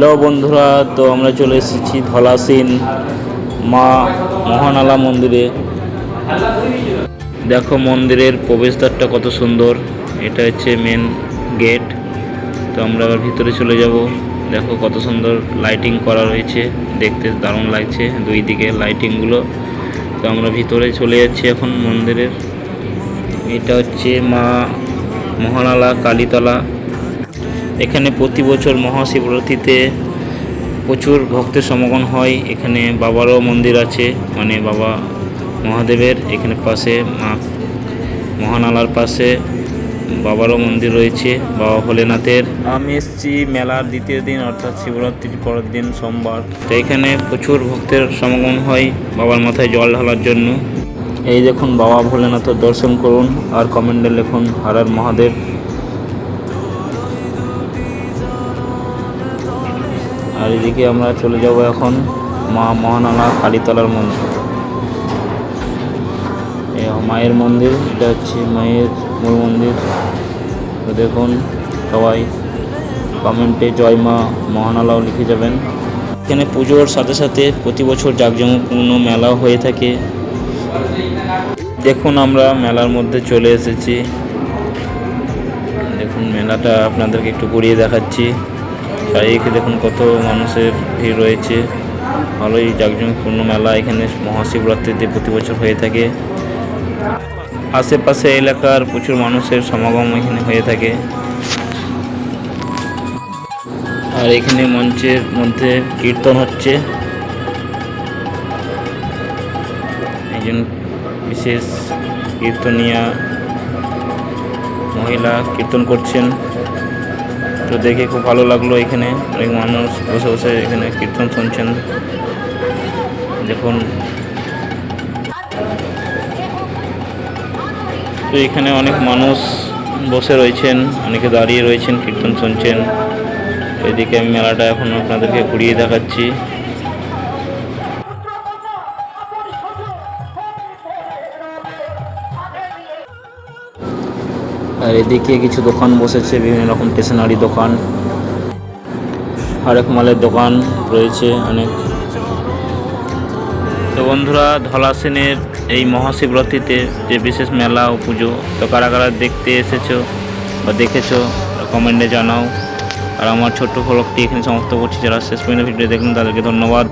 Hello বন্ধুরা, তো আমরা চলে এসেছি ধলাসিন মা মহানালা মন্দিরে। দেখো মন্দিরের প্রবেশদ্বারটা কত সুন্দর। এটা হচ্ছে মেন গেট। তো আমরা আবার ভিতরে চলে যাব। দেখো কত সুন্দর লাইটিং করা রয়েছে, দেখতে দারুণ লাগছে দুই দিকে লাইটিংগুলো। তো আমরা ভিতরে চলে যাচ্ছি এখন মন্দিরের। এটা হচ্ছে মা মহানালা কালীতলা। এখানে প্রতি বছর মহাশিবরাত্রিতে প্রচুর ভক্তের সমাগম হয়। এখানে বাবারও মন্দির আছে, মানে বাবা মহাদেবের এখানে পাশে মা মহানালার পাশে বাবারও মন্দির রয়েছে, বাবা ভোলেনাথের। আমি এসেছি মেলার দ্বিতীয় দিন অর্থাৎ শিবরাত্রির পরের দিন সোমবার। তো এখানে প্রচুর ভক্তের সমাগম হয় বাবার মাথায় জল ঢালার জন্য। এই দেখুন বাবা ভোলেনাথের দর্শন করুন আর কমেন্টে লিখুন হর হর মহাদেব। আর এদিকে আমরা চলে যাব এখন মা মহানালা কালীতলার মন্দির। মায়ের মন্দির, এটা হচ্ছে মায়ের মূল মন্দির। তো দেখুন সবাই কমেন্টে জয় মা মহানালাও লিখে যাবেন। এখানে পুজোর সাথে সাথে প্রতি বছর জাঁকজমকপূর্ণ মেলাও হয়ে থাকে। দেখুন আমরা মেলার মধ্যে চলে এসেছি। দেখুন মেলাটা আপনাদেরকে একটু ঘুরিয়ে দেখাচ্ছি। চারিদিকে দেখুন কত মানুষের ভিড় রয়েছে। ভালোই জাঁকজমকপূর্ণ মেলা এখানে মহাশিবরাত্রিতে প্রতি বছর হয়ে থাকে। আশেপাশে এলাকার প্রচুর মানুষের সমাগম এখানে হয়ে থাকে। আর এখানে মঞ্চের মধ্যে কীর্তন হচ্ছে। একজন বিশেষ কীর্তনিয়া মহিলা কীর্তন করছেন। তো দেখে খুব ভালো লাগলো। এখানে অনেক মানুষ বসে বসে এখানে কীর্তন শুনছেন। দেখুন তো এখানে অনেক মানুষ বসে রয়েছেন, অনেকে দাঁড়িয়ে রয়েছেন, কীর্তন শুনছেন। এদিকে আমি মেলাটা এখন আপনাদেরকে ঘুরিয়ে দেখাচ্ছি। আর এদিকে কিছু দোকান বসেছে, বিভিন্ন রকম স্টেশনারি দোকান, হরেক মালের দোকান রয়েছে অনেক। তো বন্ধুরা, ধলাসিনের এই মহাশিবরাত্রিতে যে বিশেষ মেলা ও পুজো, তো কারা কারা দেখতে এসেছো বা দেখেছো কমেন্টে জানাও। আর আমার ছোট্ট ব্লগটি এখানে সমাপ্ত করছি। যারা শেষ পর্যন্ত ভিডিও দেখলেন তাদেরকে ধন্যবাদ।